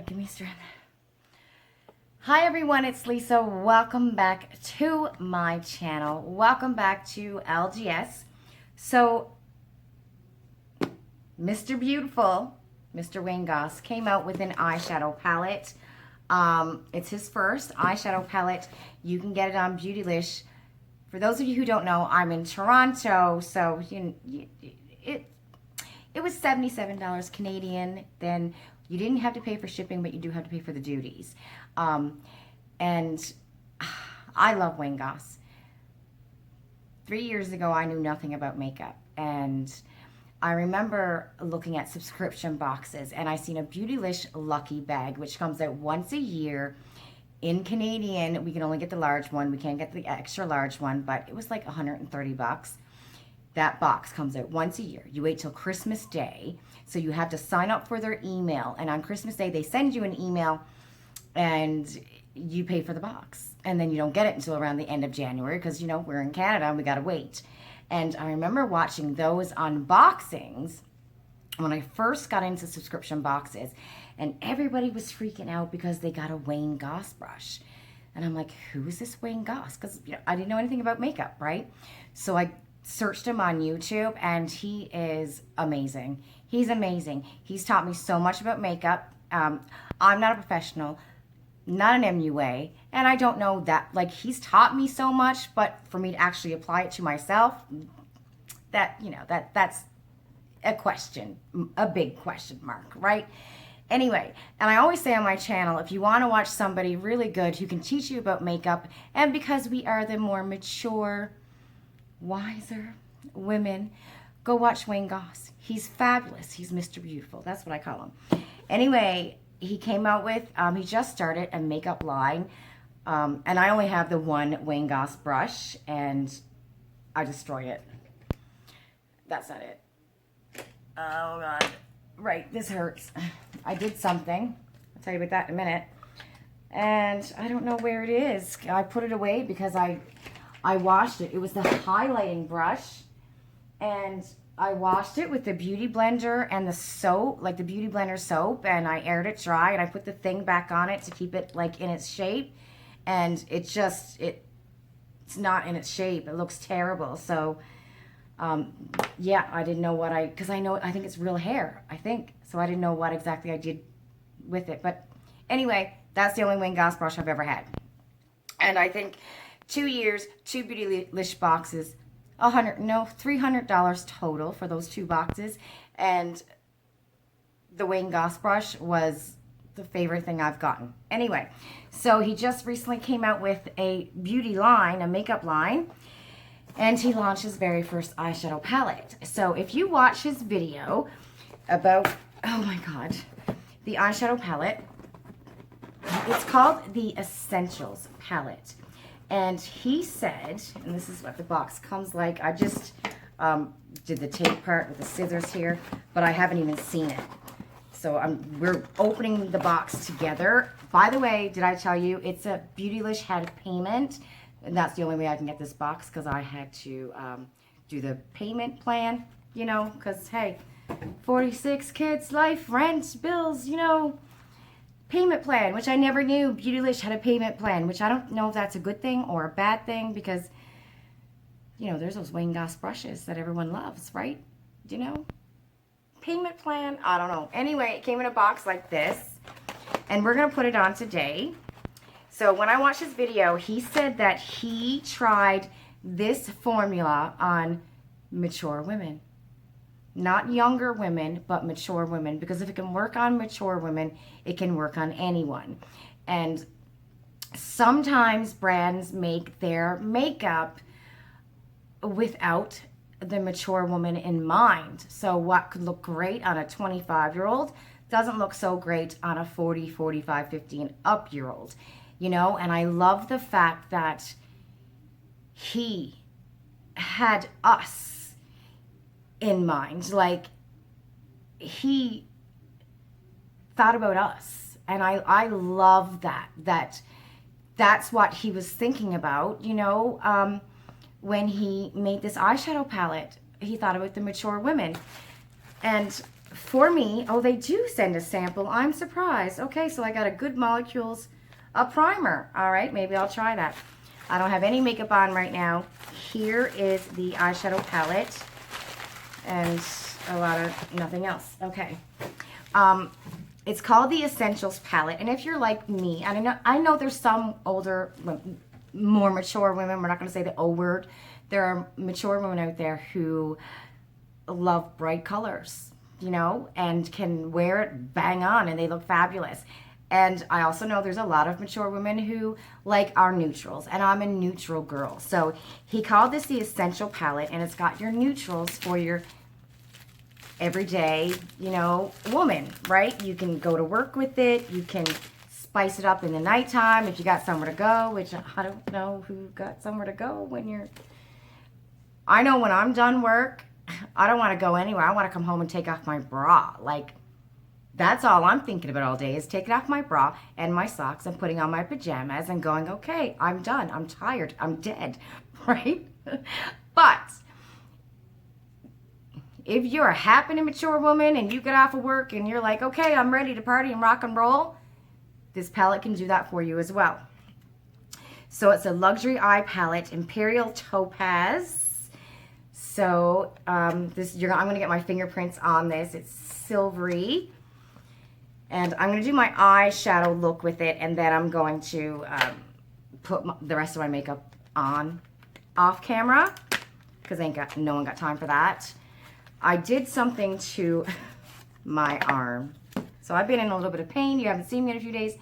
Give me strength. Hi everyone, it's Lisa. Welcome back to my channel. Welcome back to LGS. So, Mr. Beautiful, Mr. Wayne Goss, came out with an eyeshadow palette. It's his first eyeshadow palette. You can get it on Beautylish. For those of you who don't know, I'm in Toronto, so it was $77 Canadian. Then you didn't have to pay for shipping, but you do have to pay for the duties. And I love Wayne Goss. 3 years ago, I knew nothing about makeup. And I remember looking at subscription boxes, and I seen a Beautylish Lucky Bag, which comes out once a year. In Canadian, we can only get the large one. We can't get the extra large one, but it was like 130 bucks. That box comes out once a year. You wait till Christmas Day. So you have to sign up for their email. And on Christmas Day, they send you an email and you pay for the box. And then you don't get it until around the end of January because, you know, we're in Canada and we got to wait. And I remember watching those unboxings when I first got into subscription boxes. And everybody was freaking out because they got a Wayne Goss brush. And I'm like, who is this Wayne Goss? Because I didn't know anything about makeup, right? So I searched him on YouTube, and he is amazing. He's amazing. He's taught me so much about makeup. I'm not a professional, not an MUA, and I don't know that, like, he's taught me so much, but for me to actually apply it to myself, that, you know, that's a question, a big question mark, right? Anyway, and I always say on my channel, if you want to watch somebody really good who can teach you about makeup, and because we are the more mature, wiser women, go watch Wayne Goss. He's fabulous. He's Mr. Beautiful. That's what I call him. Anyway, he came out with, he just started a makeup line, and I only have the one Wayne Goss brush, and I destroyed it. That's not it. Oh, God. Right, this hurts. I did something. I'll tell you about that in a minute. And I don't know where it is. I put it away because I washed it. It was the highlighting brush, and I washed it with the Beauty Blender and the soap, like the Beauty Blender soap, and I aired it dry, and I put the thing back on it to keep it like in its shape, and it's not in its shape. It looks terrible. So yeah, I didn't know what I think it's real hair, I think. So I didn't know what exactly I did with it. But anyway, that's the only Wayne Goss brush I've ever had. And I think 2 years, 2 Beautylish boxes, $300 total for those 2 boxes. And the Wayne Goss brush was the favorite thing I've gotten. Anyway, so he just recently came out with a beauty line, a makeup line, and he launched his very first eyeshadow palette. So if you watch his video about, oh my God, the eyeshadow palette, it's called the Essentials palette. And he said, and this is what the box comes like. I just did the tape part with the scissors here, but I haven't even seen it. So we're opening the box together. By the way, did I tell you, it's a Beautylish had payment, and that's the only way I can get this box because I had to do the payment plan, you know, because, hey, 46 kids, life, rent, bills, you know, payment plan, which I never knew Beautylish had a payment plan, which I don't know if that's a good thing or a bad thing because, you know, there's those Wayne Goss brushes that everyone loves, right? You know? Payment plan, I don't know. Anyway, it came in a box like this, and we're going to put it on today. So when I watched his video, he said that he tried this formula on mature women. Not younger women, but mature women. Because if it can work on mature women, it can work on anyone. And sometimes brands make their makeup without the mature woman in mind. So what could look great on a 25-year-old doesn't look so great on a 40, 45, 50 and up-year-old. You know, and I love the fact that he had us in mind. Like, he thought about us. And I love that's what he was thinking about, you know, when he made this eyeshadow palette. He thought about the mature women. And for me, oh, they do send a sample. I'm surprised. Okay, so I got a Good Molecules, a primer. All right, maybe I'll try that. I don't have any makeup on right now. Here is the eyeshadow palette and a lot of nothing else. Okay. It's called the Essentials palette. And if you're like me, and I know there's some older, more mature women, we're not going to say the O word. There are mature women out there who love bright colors, you know, and can wear it bang on and they look fabulous. And I also know there's a lot of mature women who like our neutrals, and I'm a neutral girl. So he called this the Essential palette, and it's got your neutrals for your everyday, you know, woman, right? You can go to work with it. You can spice it up in the nighttime if you got somewhere to go, which I don't know who got somewhere to go when you're... I know when I'm done work, I don't want to go anywhere. I want to come home and take off my bra. Like, that's all I'm thinking about all day is taking off my bra and my socks and putting on my pajamas and going, okay, I'm done. I'm tired. I'm dead, right? But if you're a happy and mature woman and you get off of work and you're like, okay, I'm ready to party and rock and roll, this palette can do that for you as well. So it's a luxury eye palette, Imperial Topaz. So I'm going to get my fingerprints on this. It's silvery. And I'm going to do my eyeshadow look with it, and then I'm going to put the rest of my makeup on off camera, because no one got time for that. I did something to my arm. So I've been in a little bit of pain. You haven't seen me in a few days.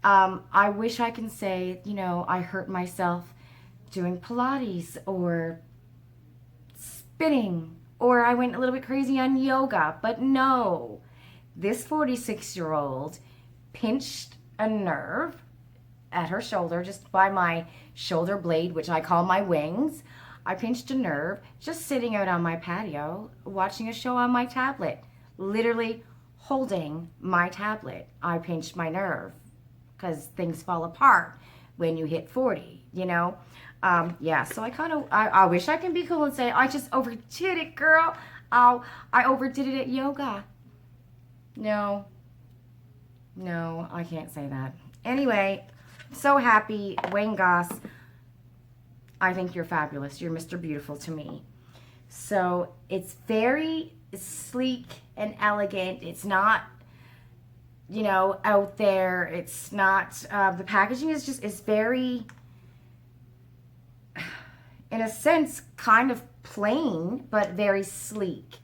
I wish I can say, you know, I hurt myself doing Pilates or spinning, or I went a little bit crazy on yoga, but no. This 46-year-old pinched a nerve at her shoulder, just by my shoulder blade, which I call my wings. I pinched a nerve just sitting out on my patio, watching a show on my tablet, literally holding my tablet. I pinched my nerve because things fall apart when you hit 40, you know? Yeah, so I wish I can be cool and say, I just overdid it, girl. I overdid it at yoga. No, I can't say that. Anyway, so happy, Wayne Goss. I think you're fabulous. You're Mr. Beautiful to me. So it's very sleek and elegant. It's not, you know, out there. It's not, the packaging is very, in a sense, kind of plain, but very sleek.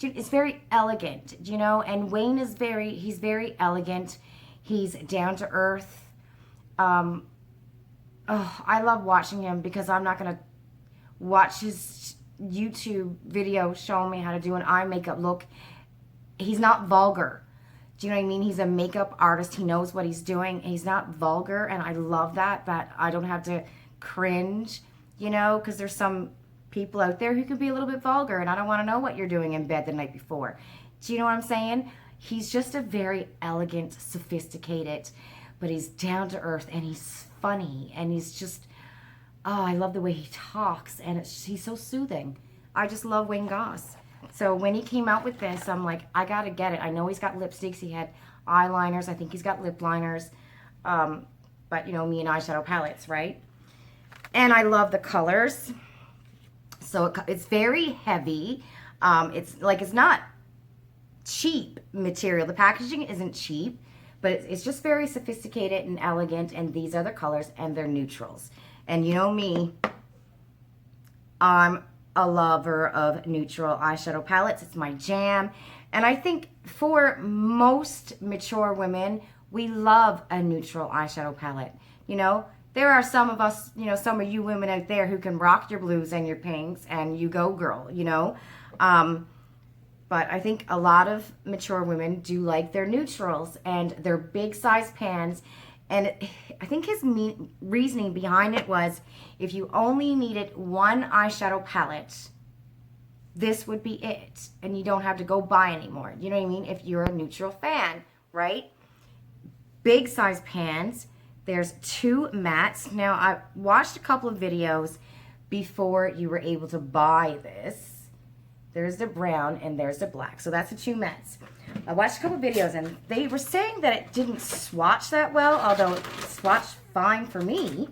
It's very elegant, you know, and Wayne is he's very elegant. He's down to earth. Oh, I love watching him because I'm not going to watch his YouTube video showing me how to do an eye makeup look. He's not vulgar. Do you know what I mean? He's a makeup artist. He knows what he's doing. He's not vulgar, and I love that I don't have to cringe, you know, because there's some people out there who can be a little bit vulgar, and I don't want to know what you're doing in bed the night before. Do you know what I'm saying? He's just a very elegant, sophisticated, but he's down to earth, and he's funny, and he's just, oh, I love the way he talks, and he's so soothing. I just love Wayne Goss. So when he came out with this, I'm like, I gotta get it. I know he's got lipsticks, he had eyeliners, I think he's got lip liners, but you know, me and eyeshadow palettes, right? And I love the colors. So it's very heavy. It's not cheap material. The packaging isn't cheap, but it's just very sophisticated and elegant. And these are the colors, and they're neutrals. And you know me, I'm a lover of neutral eyeshadow palettes. It's my jam. And I think for most mature women, we love a neutral eyeshadow palette. You know, there are some of us, you know, some of you women out there who can rock your blues and your pinks, and you go, girl, you know. But I think a lot of mature women do like their neutrals and their big size pans. And I think his reasoning behind it was, if you only needed one eyeshadow palette, this would be it. And you don't have to go buy anymore. You know what I mean? If you're a neutral fan, right? Big size pans. There's 2 mattes. Now, I watched a couple of videos before you were able to buy this. There's the brown and there's the black. So that's the two mattes. I watched a couple videos and they were saying that it didn't swatch that well, although it swatched fine for me.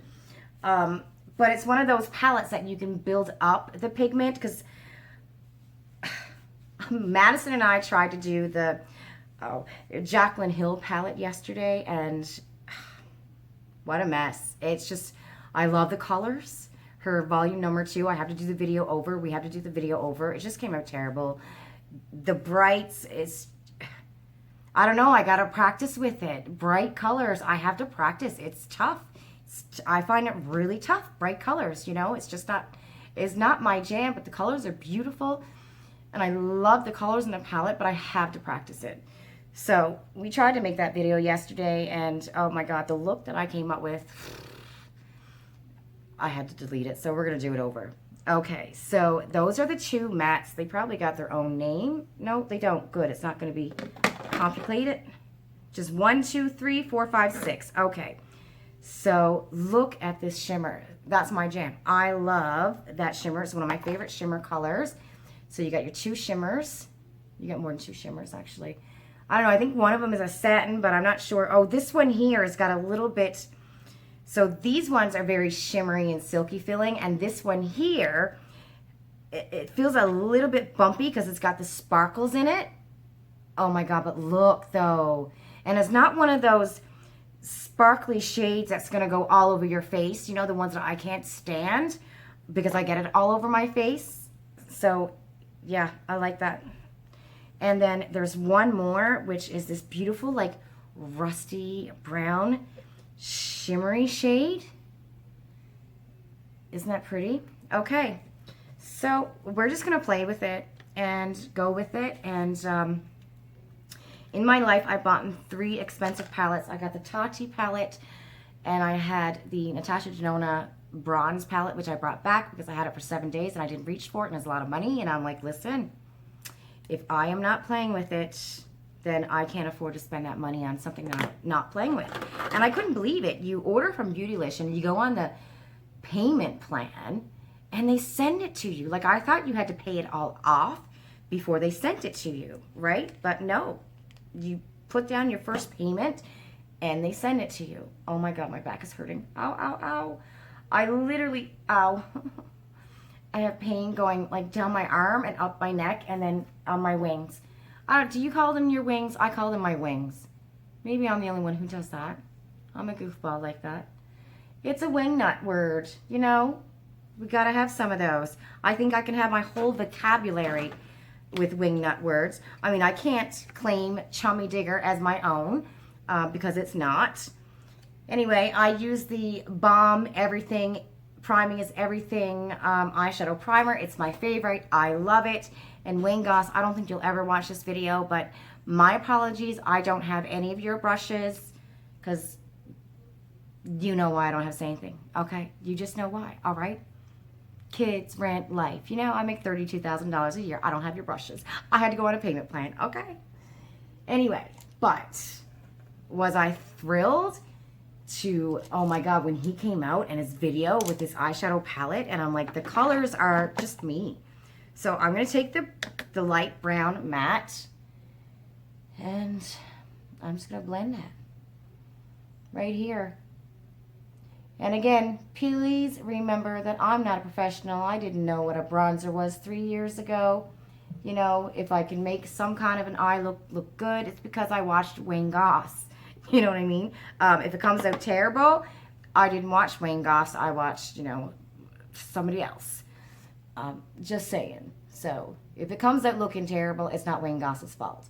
But it's one of those palettes that you can build up the pigment, because Madison and I tried to do the Jaclyn Hill palette yesterday, and what a mess. It's just, I love the colors. Her volume number 2, I have to do the video over. We have to do the video over. It just came out terrible. The brights is, I don't know, I got to practice with it. Bright colors, I have to practice. It's tough. I find it really tough, bright colors, you know. It's just not, it's not my jam, but the colors are beautiful. And I love the colors in the palette, but I have to practice it. So we tried to make that video yesterday, and oh my God, the look that I came up with, I had to delete it. So we're going to do it over. Okay, so those are the two mattes. They probably got their own name. No, they don't. Good. It's not going to be complicated. Just 1, 2, 3, 4, 5, 6. Okay. So look at this shimmer. That's my jam. I love that shimmer. It's one of my favorite shimmer colors. So you got your two shimmers. You got more than two shimmers, actually. I don't know. I think one of them is a satin, but I'm not sure. Oh, this one here has got a little bit. So these ones are very shimmery and silky feeling. And this one here, it feels a little bit bumpy because it's got the sparkles in it. Oh my God, but look though. And it's not one of those sparkly shades that's going to go all over your face. You know, the ones that I can't stand because I get it all over my face. So yeah, I like that. And then there's one more, which is this beautiful, like rusty brown shimmery shade. Isn't that pretty? Okay, so we're just going to play with it and go with it. And in my life, I bought 3 expensive palettes. I got the Tati palette, and I had the Natasha Denona bronze palette, which I brought back because I had it for 7 days and I didn't reach for it, and it's a lot of money. And I'm like, listen, if I am not playing with it, then I can't afford to spend that money on something that I'm not playing with. And I couldn't believe it. You order from Beautylish and you go on the payment plan and they send it to you. Like, I thought you had to pay it all off before they sent it to you, right? But no. You put down your first payment and they send it to you. Oh my God, my back is hurting. Ow, ow, ow. I literally, ow. I have pain going like down my arm and up my neck and then on my wings. Do you call them your wings? I call them my wings. Maybe I'm the only one who does that. I'm a goofball like that. It's a wingnut word, you know? We gotta have some of those. I think I can have my whole vocabulary with wingnut words. I mean, I can't claim Chummy Digger as my own because it's not. Anyway, I use the Balm Everything Priming is Everything eyeshadow primer. It's my favorite. I love it. And Wayne Goss, I don't think you'll ever watch this video, but my apologies. I don't have any of your brushes because you know why I don't have to say anything. Okay? You just know why. All right? Kids, rent, life. You know, I make $32,000 a year. I don't have your brushes. I had to go on a payment plan. Okay. Anyway, but was I thrilled to, oh my God, when he came out and his video with this eyeshadow palette, and I'm like, the colors are just me. So I'm going to take the light brown matte, and I'm just going to blend that right here. And again, please remember that I'm not a professional. I didn't know what a bronzer was 3 years ago. You know, if I can make some kind of an eye look good, it's because I watched Wayne Goss. You know what I mean? If it comes out terrible, I didn't watch Wayne Goss. I watched, you know, somebody else. Just saying. So if it comes out looking terrible, it's not Wayne Goss's fault.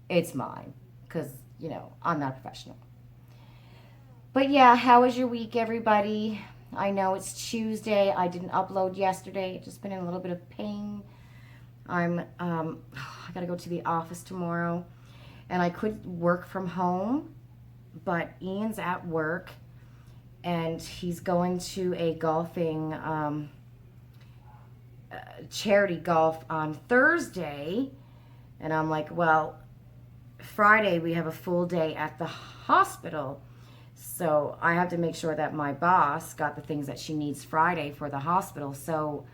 It's mine. Because, you know, I'm not a professional. But yeah, how was your week, everybody? I know it's Tuesday. I didn't upload yesterday. I've just been in a little bit of pain. I gotta go to the office tomorrow. And I could work from home, but Ian's at work. And he's going to a golfing, charity golf on Thursday. And I'm like, well, Friday we have a full day at the hospital. So I have to make sure that my boss got the things that she needs Friday for the hospital. So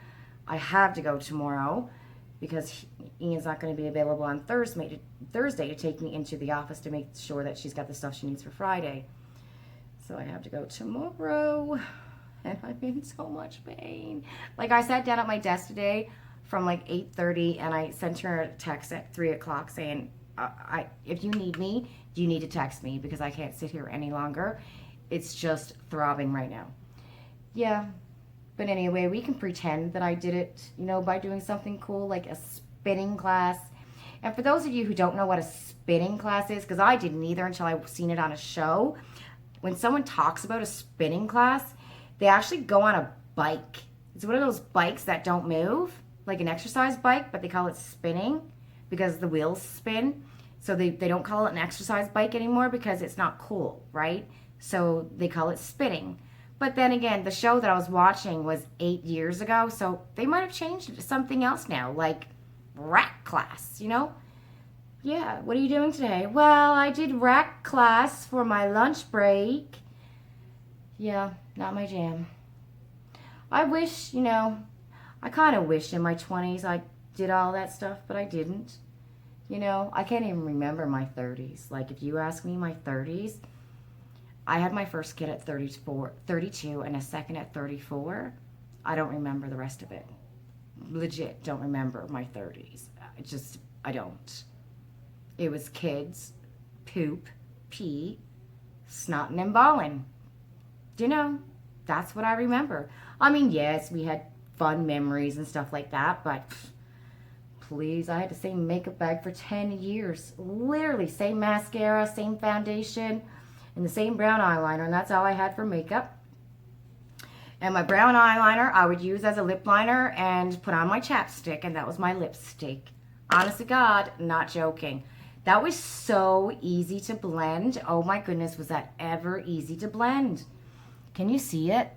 I have to go tomorrow because Ian's not going to be available on Thursday to take me into the office to make sure that she's got the stuff she needs for Friday. So I have to go tomorrow, and I'm in so much pain. Like, I sat down at my desk today from like 8:30, and I sent her a text at 3 o'clock saying, if you need me, you need to text me because I can't sit here any longer. It's just throbbing right now. Yeah. But anyway, we can pretend that I did it, you know, by doing something cool like a spinning class. And for those of you who don't know what a spinning class is, because I didn't either until I seen it on a show, when someone talks about a spinning class, they actually go on a bike. It's one of those bikes that don't move, like an exercise bike, but they call it spinning because the wheels spin. So they don't call it an exercise bike anymore because it's not cool, right? So they call it spinning. But then again, the show that I was watching was 8 years ago, so they might have changed it to something else now, like rack class, you know? Yeah, what are you doing today? Well, I did rack class for my lunch break. Yeah, not my jam. I wish, you know, I kind of wish in my 20s I did all that stuff, but I didn't. You know, I can't even remember my 30s. Like, if you ask me my 30s, I had my first kid at 32, and a second at 34. I don't remember the rest of it. Legit, don't remember my 30s. I don't. It was kids, poop, pee, snotting and bawling. You know, that's what I remember. I mean, yes, we had fun memories and stuff like that, but please, I had the same makeup bag for 10 years. Literally, same mascara, same foundation, and the same brown eyeliner, and that's all I had for makeup. And my brown eyeliner I would use as a lip liner and put on my chapstick, and that was my lipstick. Honest to God, not joking. That was so easy to blend. Oh my goodness, was that ever easy to blend? Can you see it?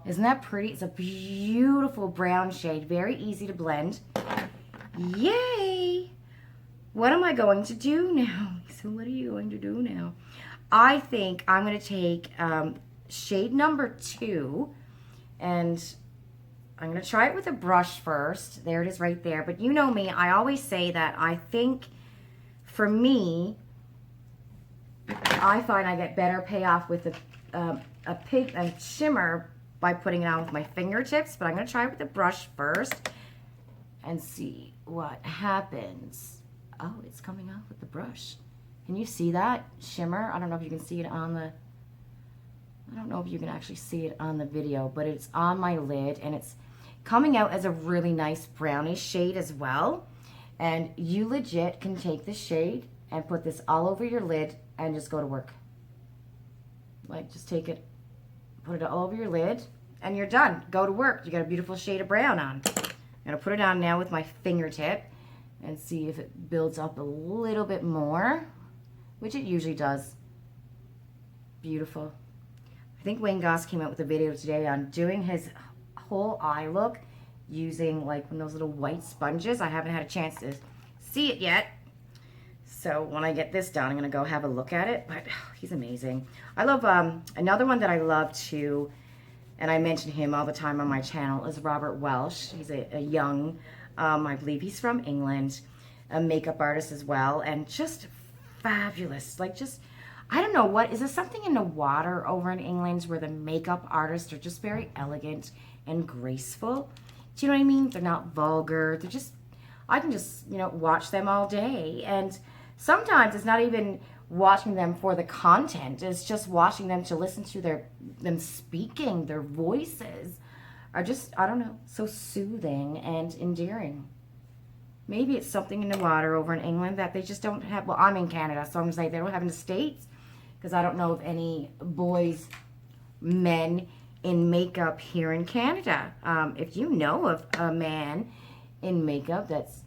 Isn't that pretty? It's a beautiful brown shade, very easy to blend. Yay! What am I going to do now? So what are you going to do now? I think I'm going to take shade number 2, and I'm going to try it with a brush first. There it is right there. But you know me, I always say that I think, for me, I find I get better payoff with a shimmer by putting it on with my fingertips. But I'm going to try it with the brush first and see what happens. Oh, it's coming off with the brush. Can you see that shimmer? I don't know if you can see it on the, I don't know if you can actually see it on the video, but it's on my lid, and it's coming out as a really nice brownish shade as well. And you legit can take this shade and put this all over your lid and just go to work. Like, just take it, put it all over your lid, and you're done. Go to work. You got a beautiful shade of brown on. I'm gonna put it on now with my fingertip and see if it builds up a little bit more, which it usually does. Beautiful. I think Wayne Goss came out with a video today on doing his whole eye look using like one of those little white sponges. I haven't had a chance to see it yet. So when I get this done, I'm going to go have a look at it. But he's amazing. I love, another one that I love too, and I mention him all the time on my channel, is Robert Welsh. He's a young, I believe he's from England, a makeup artist as well, and just fabulous. Like, just, I don't know what, is there something in the water over in England where the makeup artists are just very elegant and graceful? Do you know what I mean? They're not vulgar. They're just, I can just, you know, watch them all day. And sometimes it's not even watching them for the content. It's just watching them to listen to them speaking. Their voices are just, I don't know, so soothing and endearing. Maybe it's something in the water over in England that they just don't have. Well, I'm in Canada, so I'm going to say they don't have in the States, because I don't know of any boys, men in makeup here in Canada. If you know of a man in makeup that's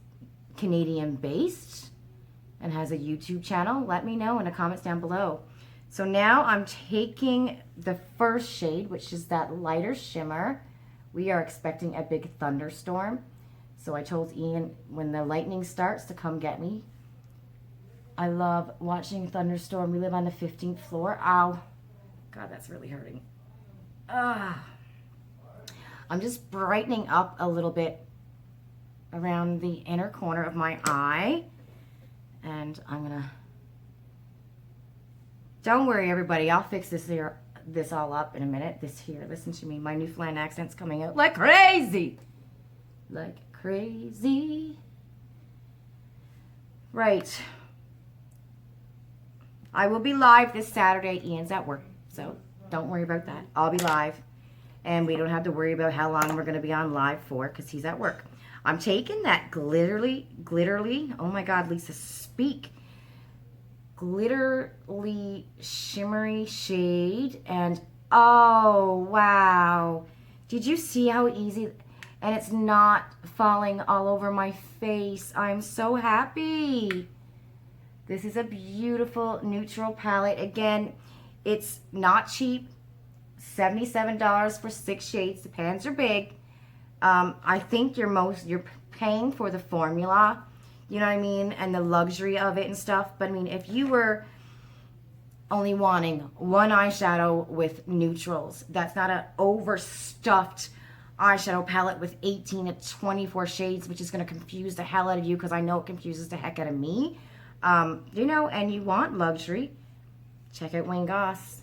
Canadian based and has a YouTube channel, let me know in the comments down below. So now I'm taking the first shade, which is that lighter shimmer. We are expecting a big thunderstorm. So I told Ian when the lightning starts to come get me. I love watching thunderstorm. We live on the 15th floor. Ow. God, that's really hurting. I'm just brightening up a little bit around the inner corner of my eye. And I'm gonna, don't worry everybody, I'll fix this all up in a minute. This here, listen to me, my Newfoundland accent's coming out like crazy. Like crazy. Right. I will be live this Saturday. Ian's at work, so don't worry about that. I'll be live. And we don't have to worry about how long we're going to be on live for because he's at work. I'm taking that glitterly, oh my God, Lisa, speak. Glitterly, shimmery shade. And oh, wow. Did you see how easy? And it's not falling all over my face. I'm so happy. This is a beautiful neutral palette. Again, it's not cheap. $77 for 6 shades. The pans are big. I think you're paying for the formula, you know what I mean, and the luxury of it and stuff. But I mean, if you were only wanting one eyeshadow with neutrals, that's not an overstuffed eyeshadow palette with 18 to 24 shades, which is going to confuse the hell out of you because I know it confuses the heck out of me. You know, and you want luxury, check out Wayne Goss.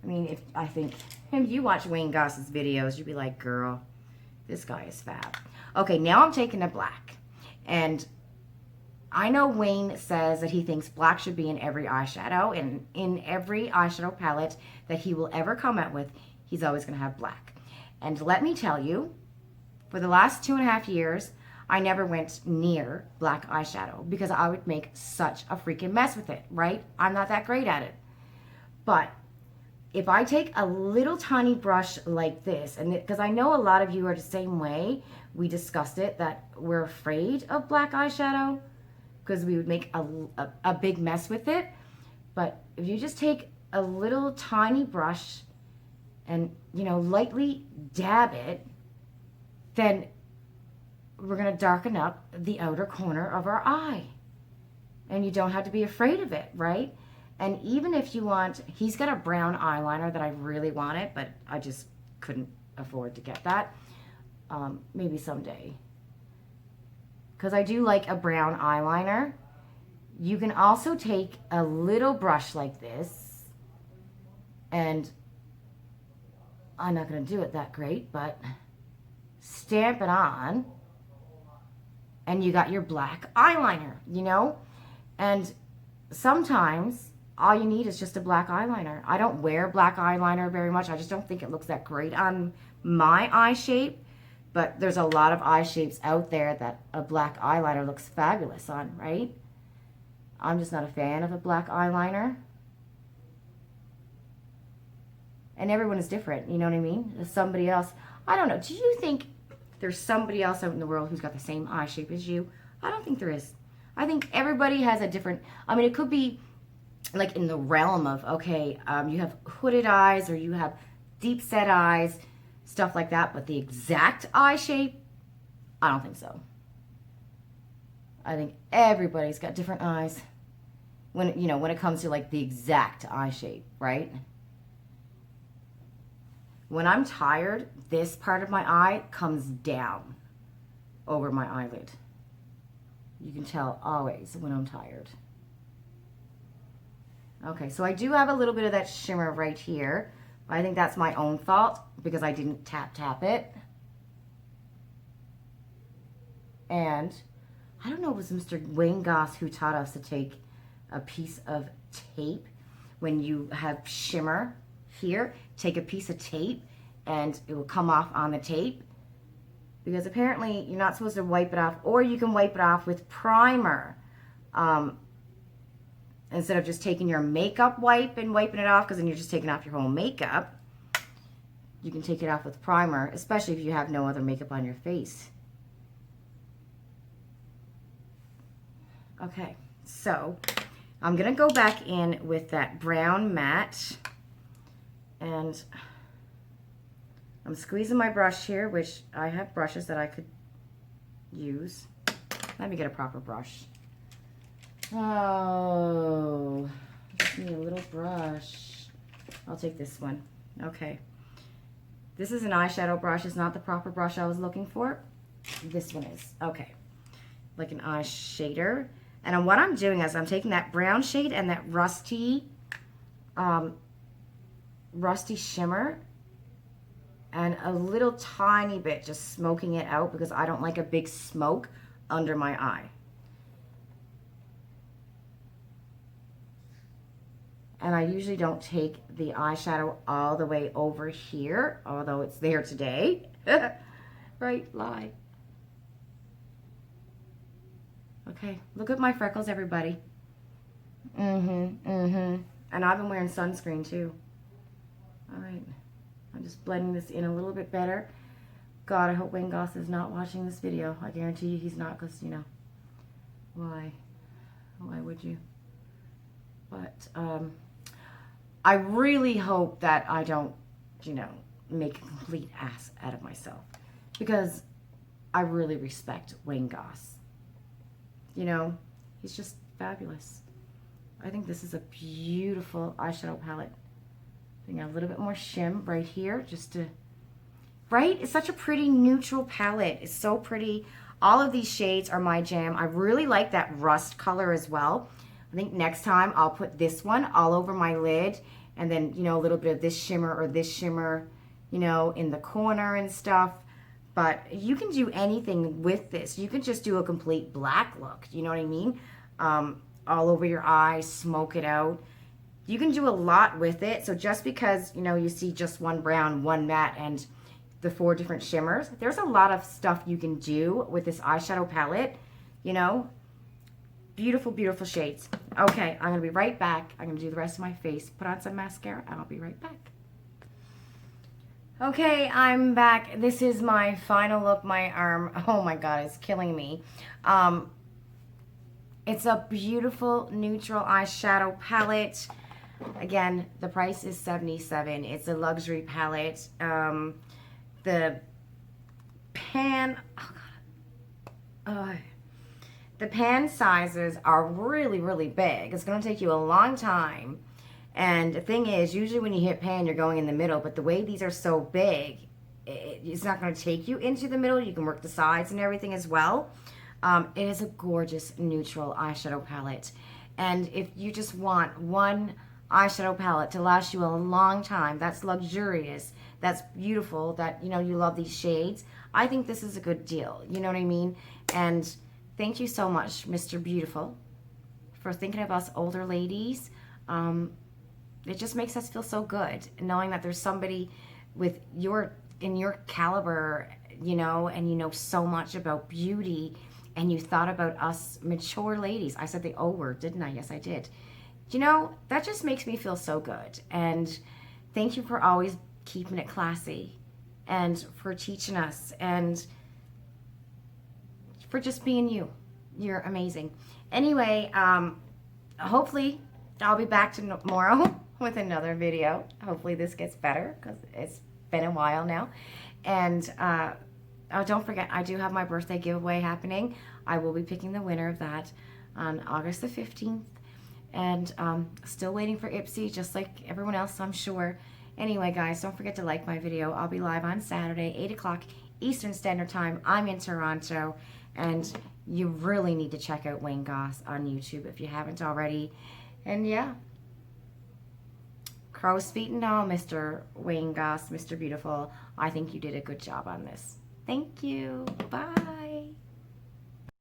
I mean, if you watch Wayne Goss's videos, you'd be like, girl, this guy is fab. Okay, now I'm taking a black. And I know Wayne says that he thinks black should be in every eyeshadow. And in every eyeshadow palette that he will ever come out with, he's always going to have black. And let me tell you, for the last 2.5 years, I never went near black eyeshadow because I would make such a freaking mess with it, right? I'm not that great at it. But if I take a little tiny brush like this, and because I know a lot of you are the same way, we discussed it, that we're afraid of black eyeshadow because we would make a big mess with it. But if you just take a little tiny brush and, you know, lightly dab it, then we're going to darken up the outer corner of our eye. And you don't have to be afraid of it, right? And even if you want, he's got a brown eyeliner that I really wanted, but I just couldn't afford to get that. Maybe someday. Because I do like a brown eyeliner. You can also take a little brush like this, and I'm not going to do it that great, but stamp it on, and you got your black eyeliner, you know? And sometimes all you need is just a black eyeliner. I don't wear black eyeliner very much. I just don't think it looks that great on my eye shape. But there's a lot of eye shapes out there that a black eyeliner looks fabulous on, right? I'm just not a fan of a black eyeliner. And everyone is different, you know what I mean? There's somebody else. I don't know. Do you think there's somebody else out in the world who's got the same eye shape as you? I don't think there is. I think everybody has a different, I mean, it could be like in the realm of, okay, you have hooded eyes or you have deep set eyes, stuff like that, but the exact eye shape, I don't think so. I think everybody's got different eyes when, you know, when it comes to like the exact eye shape, right? When I'm tired, this part of my eye comes down over my eyelid. You can tell always when I'm tired. Okay, so I do have a little bit of that shimmer right here. I think that's my own fault because I didn't tap it. And I don't know if it was Mr. Wayne Goss who taught us to take a piece of tape. When you have shimmer here, take a piece of tape and it will come off on the tape. Because apparently you're not supposed to wipe it off, or you can wipe it off with primer. Instead of just taking your makeup wipe and wiping it off, because then you're just taking off your whole makeup. You can take it off with primer, especially if you have no other makeup on your face. Okay, so I'm going to go back in with that brown matte. And I'm squeezing my brush here, which I have brushes that I could use. Let me get a proper brush. Oh, just need a little brush. I'll take this one. Okay. This is an eyeshadow brush. It's not the proper brush I was looking for. This one is. Okay. like an eye shader. And what I'm doing is I'm taking that brown shade and that rusty shimmer and a little tiny bit just smoking it out because I don't like a big smoke under my eye. And I usually don't take the eyeshadow all the way over here, although it's there today. Right, lie. Okay, look at my freckles, everybody. And I've been wearing sunscreen too. All right, I'm just blending this in a little bit better. God, I hope Wayne Goss is not watching this video. I guarantee you he's not, because, you know, why would you? But I really hope that I don't, you know, make a complete ass out of myself, because I really respect Wayne Goss. You know, he's just fabulous. I think this is a beautiful eyeshadow palette. I think a little bit more shim right here, just to, right? It's such a pretty neutral palette. It's so pretty. All of these shades are my jam. I really like that rust color as well. I think next time I'll put this one all over my lid, and then, you know, a little bit of this shimmer, you know, in the corner and stuff. But you can do anything with this. You can just do a complete black look. You know what I mean? All over your eyes, smoke it out. You can do a lot with it. So just because, you know, you see just one brown, one matte, and the 4 different shimmers, there's a lot of stuff you can do with this eyeshadow palette, you know? Beautiful, beautiful shades. Okay, I'm going to be right back. I'm going to do the rest of my face, put on some mascara, and I'll be right back. Okay, I'm back. This is my final look. My arm, oh my God, it's killing me. It's a beautiful neutral eyeshadow palette. Again, the price is $77. It's a luxury palette. The pan, oh God. The pan sizes are really, really big. It's going to take you a long time. And the thing is, usually when you hit pan, you're going in the middle. But the way these are so big, it's not going to take you into the middle. You can work the sides and everything as well. It is a gorgeous neutral eyeshadow palette. And if you just want one eyeshadow palette to last you a long time, that's luxurious, that's beautiful, that, you know, you love these shades, I think this is a good deal. You know what I mean? And thank you so much, Mr. Beautiful, for thinking of us older ladies. It just makes us feel so good knowing that there's somebody with in your caliber, you know, and you know so much about beauty, and you thought about us mature ladies. I said the O word, didn't I? Yes, I did. You know, that just makes me feel so good. And thank you for always keeping it classy, and for teaching us, and for just being you. You're amazing. Anyway, hopefully I'll be back tomorrow with another video. Hopefully this gets better, because it's been a while now. And oh, don't forget, I do have my birthday giveaway happening. I will be picking the winner of that on August the 15th. And still waiting for Ipsy, just like everyone else, I'm sure. Anyway, guys, don't forget to like my video. I'll be live on Saturday, 8 o'clock Eastern Standard Time. I'm in Toronto. And you really need to check out Wayne Goss on YouTube if you haven't already. And yeah, crow's feet and all, Mr. Wayne Goss, Mr. Beautiful. I think you did a good job on this. Thank you. Bye.